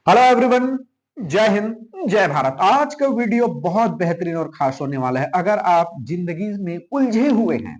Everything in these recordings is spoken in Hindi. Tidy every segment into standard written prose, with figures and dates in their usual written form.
हेलो एवरीवन, जय हिंद जय भारत। आज का वीडियो बहुत बेहतरीन और खास होने वाला है। अगर आप जिंदगी में उलझे हुए हैं,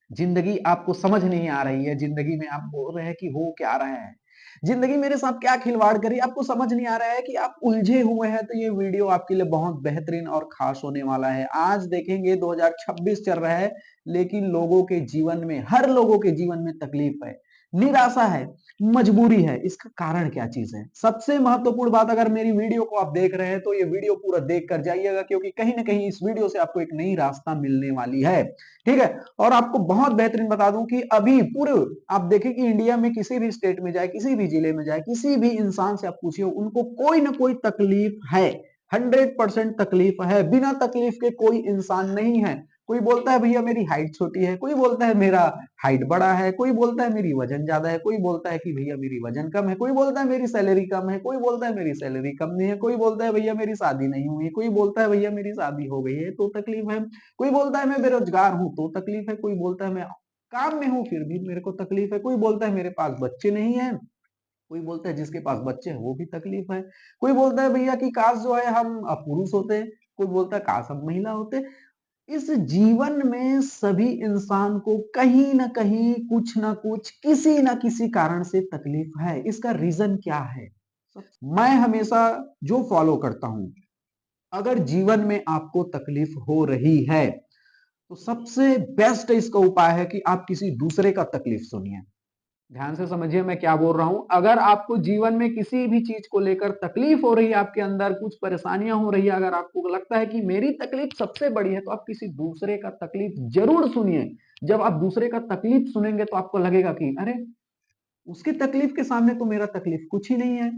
जिंदगी आपको समझ नहीं आ रही है, जिंदगी में आप बोल रहे हैं कि हो क्या रहा है, जिंदगी मेरे साथ क्या खिलवाड़ करी, आपको समझ नहीं आ रहा है कि आप उलझे हुए हैं, तो ये वीडियो आपके लिए बहुत बेहतरीन और खास होने वाला है। आज देखेंगे 2026 चल रहा है, लेकिन लोगों के जीवन में, हर लोगों के जीवन में तकलीफ है, निराशा है, मजबूरी है। इसका कारण क्या चीज है? सबसे महत्वपूर्ण बात, अगर मेरी वीडियो को आप देख रहे हैं तो ये वीडियो पूरा देख कर जाइएगा, क्योंकि कहीं ना कहीं इस वीडियो से आपको एक नई रास्ता मिलने वाली है। ठीक है। और आपको बहुत बेहतरीन बता दूं कि अभी पूरे आप देखें कि इंडिया में किसी भी स्टेट में जाए, किसी भी जिले में जाए, किसी भी इंसान से आप पूछिए, उनको कोई ना कोई तकलीफ है। 100% तकलीफ है। बिना तकलीफ के कोई इंसान नहीं है। कोई बोलता है भैया मेरी हाइट छोटी है, कोई बोलता है मेरा हाइट बड़ा है, कोई बोलता है मेरी वजन ज्यादा है, कोई बोलता है कि भैया मेरी वजन कम है, कोई बोलता है मेरी सैलरी कम है, कोई बोलता है मेरी सैलरी कम नहीं है, कोई बोलता है भैया मेरी शादी नहीं हुई, कोई बोलता है भैया मेरी शादी हो गई है तो तकलीफ है, कोई बोलता है मैं बेरोजगार हूं तो तकलीफ है, कोई बोलता है मैं काम में हूं फिर भी मेरे को तकलीफ है, कोई बोलता है मेरे पास बच्चे नहीं है, कोई बोलता है जिसके पास बच्चे हैं वो भी तकलीफ है, कोई बोलता है भैया कि काश जो है हम पुरुष होते, कोई बोलता है काश हम महिला होते। इस जीवन में सभी इंसान को कहीं ना कहीं कुछ ना कुछ, किसी ना किसी कारण से तकलीफ है। इसका रीजन क्या है? मैं हमेशा जो फॉलो करता हूं, अगर जीवन में आपको तकलीफ हो रही है तो सबसे बेस्ट इसका उपाय है कि आप किसी दूसरे का तकलीफ सुनिए। ध्यान से समझिए मैं क्या बोल रहा हूं। अगर आपको जीवन में किसी भी चीज को लेकर तकलीफ हो रही है, आपके अंदर कुछ परेशानियां हो रही है, अगर आपको लगता है कि मेरी तकलीफ सबसे बड़ी है, तो आप किसी दूसरे का तकलीफ जरूर सुनिए। जब आप दूसरे का तकलीफ सुनेंगे तो आपको लगेगा कि अरे, उसकी तकलीफ के सामने तो मेरा तकलीफ कुछ ही नहीं है।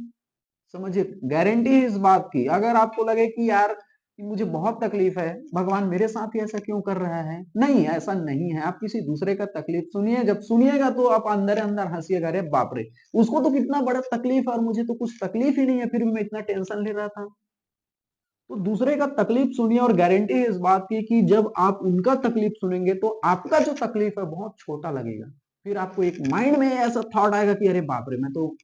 समझिए, गारंटी है इस बात की। अगर आपको लगे कि यार कि मुझे बहुत तकलीफ है, भगवान मेरे साथ ही ऐसा क्यों कर रहा है, नहीं, ऐसा नहीं है। आप किसी दूसरे का तकलीफ सुनिए। जब सुनिएगा तो आप अंदर अंदर हंसिएगा, अरे बाप रे, उसको तो कितना बड़ा तकलीफ है और मुझे तो कुछ तकलीफ ही नहीं है, फिर भी मैं इतना टेंशन ले रहा था। तो दूसरे का तकलीफ सुनिए, और गारंटी है इस बात की कि जब आप उनका तकलीफ सुनेंगे तो आपका जो तकलीफ है बहुत छोटा लगेगा। फिर आपको एक माइंड में ऐसा थॉट आएगा कि अरे बाप रे, मैं तो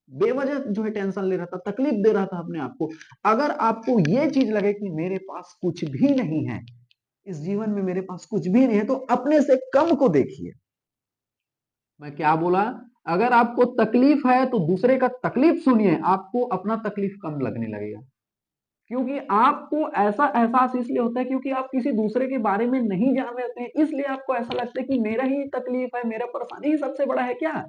बेवजह जो है टेंशन ले रहा था, तकलीफ दे रहा था अपने आप को। अगर आपको ये चीज लगे कि मेरे पास कुछ भी नहीं है, इस जीवन में मेरे पास कुछ भी नहीं है, तो अपने से कम को देखिए। मैं क्या बोला? अगर आपको तकलीफ है तो दूसरे का तकलीफ सुनिए, आपको अपना तकलीफ कम लगने लगेगा। क्योंकि आपको ऐसा एहसास इसलिए होता है क्योंकि आप किसी दूसरे के बारे में नहीं जान रहे हैं, इसलिए आपको ऐसा लगता है कि मेरा ही तकलीफ है, मेरा परेशानी ही सबसे बड़ा है क्या।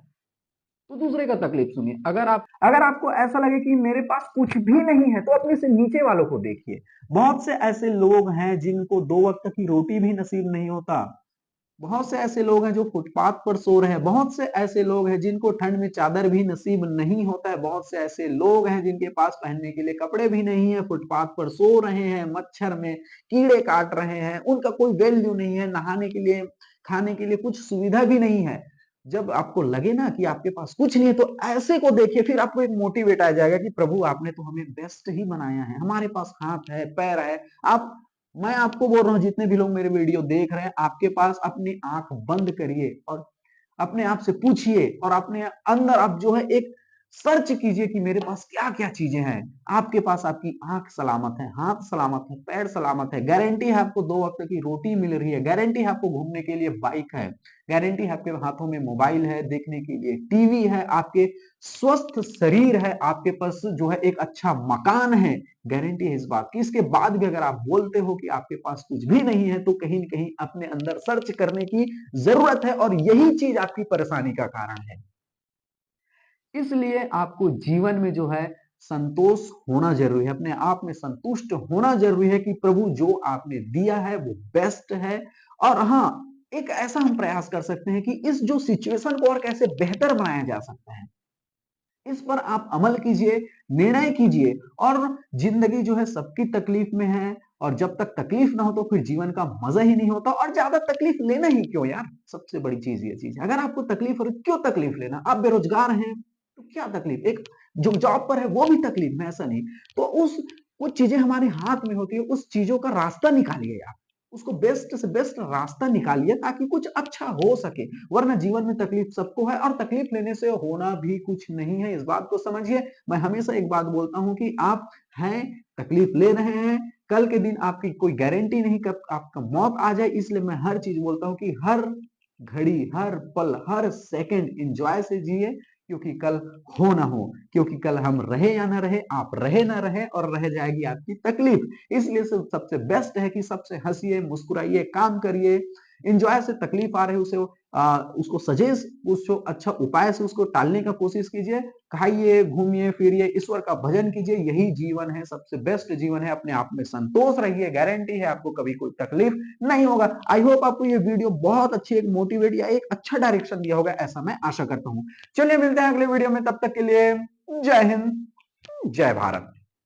तो दूसरे का तकलीफ सुनिए। अगर आपको ऐसा लगे कि मेरे पास कुछ भी नहीं है, तो अपने से नीचे वालों को देखिए। बहुत से ऐसे लोग हैं जिनको दो वक्त की रोटी भी नसीब नहीं होता। बहुत से ऐसे लोग हैं जो फुटपाथ पर सो रहे हैं। बहुत से ऐसे लोग हैं जिनको ठंड में चादर भी नसीब नहीं होता है। बहुत से ऐसे लोग हैं जिनके पास पहनने के लिए कपड़े भी नहीं है, फुटपाथ पर सो रहे हैं, मच्छर में कीड़े काट रहे हैं, उनका कोई वैल्यू नहीं है, नहाने के लिए, खाने के लिए कुछ सुविधा भी नहीं है। जब आपको लगे ना कि आपके पास कुछ नहीं है, तो ऐसे को देखिए, फिर आपको एक मोटिवेट आ जाएगा कि प्रभु आपने तो हमें बेस्ट ही बनाया है, हमारे पास हाथ है, पैर है। आप मैं आपको बोल रहा हूं, जितने भी लोग मेरे वीडियो देख रहे हैं, आपके पास अपनी आंख बंद करिए और अपने आप से पूछिए, और अपने अंदर आप जो है एक सर्च कीजिए कि मेरे पास क्या क्या चीजें हैं। आपके पास आपकी आंख सलामत है, हाथ सलामत है, पैर सलामत है, गारंटी है आपको दो वक्त की रोटी मिल रही है, गारंटी है आपको घूमने के लिए बाइक है, गारंटी है आपके हाथों में मोबाइल है, देखने के लिए टीवी है, आपके स्वस्थ शरीर है, आपके पास जो है एक अच्छा मकान है। गारंटी है इस बात की। इसके बाद भी अगर आप बोलते हो कि आपके पास कुछ भी नहीं है, तो कहीं न कहीं अपने अंदर सर्च करने की जरूरत है, और यही चीज आपकी परेशानी का कारण है। इसलिए आपको जीवन में जो है संतोष होना जरूरी है, अपने आप में संतुष्ट होना जरूरी है कि प्रभु जो आपने दिया है वो बेस्ट है। और हाँ, एक ऐसा हम प्रयास कर सकते हैं कि इस जो सिचुएशन को और कैसे बेहतर बनाया जा सकता है, इस पर आप अमल कीजिए, निर्णय कीजिए। और जिंदगी जो है सबकी तकलीफ में है, और जब तक तकलीफ ना हो तो फिर जीवन का मजा ही नहीं होता। और ज्यादा तकलीफ लेना ही क्यों यार, सबसे बड़ी चीज ये चीज है। अगर आपको तकलीफ हो रही, क्यों तकलीफ लेना? आप बेरोजगार हैं तो क्या तकलीफ, एक जो जॉब पर है वो भी तकलीफ में, ऐसा नहीं। तो उस कुछ चीजें हमारे हाथ में होती है, उस चीजों का रास्ता निकालिए आप। उसको बेस्ट से बेस्ट रास्ता निकालिए ताकि कुछ अच्छा हो सके। वरना जीवन में तकलीफ सबको है और तकलीफ लेने से होना भी कुछ नहीं है, इस बात को समझिए। मैं हमेशा एक बात बोलता हूं कि आप हैं, तकलीफ ले रहे हैं, कल के दिन आपकी कोई गारंटी नहीं कब आपका मौत आ जाए, इसलिए मैं हर चीज बोलता हूं कि हर घड़ी, हर पल, हर सेकंड एंजॉय से जिए, क्योंकि कल हो ना हो, क्योंकि कल हम रहे या ना रहे, आप रहे ना रहे, और रह जाएगी आपकी तकलीफ। इसलिए सबसे बेस्ट है कि सबसे हंसिए, मुस्कुराइए, काम करिए, एंजॉय से। तकलीफ आ रही है उसे उसको सजेस्ट, उसको अच्छा उपाय से उसको टालने का कोशिश कीजिए। खाइए, घूमिए फिरिए, ईश्वर का भजन कीजिए, यही जीवन है, सबसे बेस्ट जीवन है। अपने आप में संतोष रहिए, गारंटी है आपको कभी कोई तकलीफ नहीं होगा। आई होप आपको ये वीडियो बहुत अच्छी एक मोटिवेट या एक अच्छा डायरेक्शन दिया होगा, ऐसा मैं आशा करता हूं। चलिए मिलते हैं अगले वीडियो में, तब तक के लिए जय हिंद, जय भारत।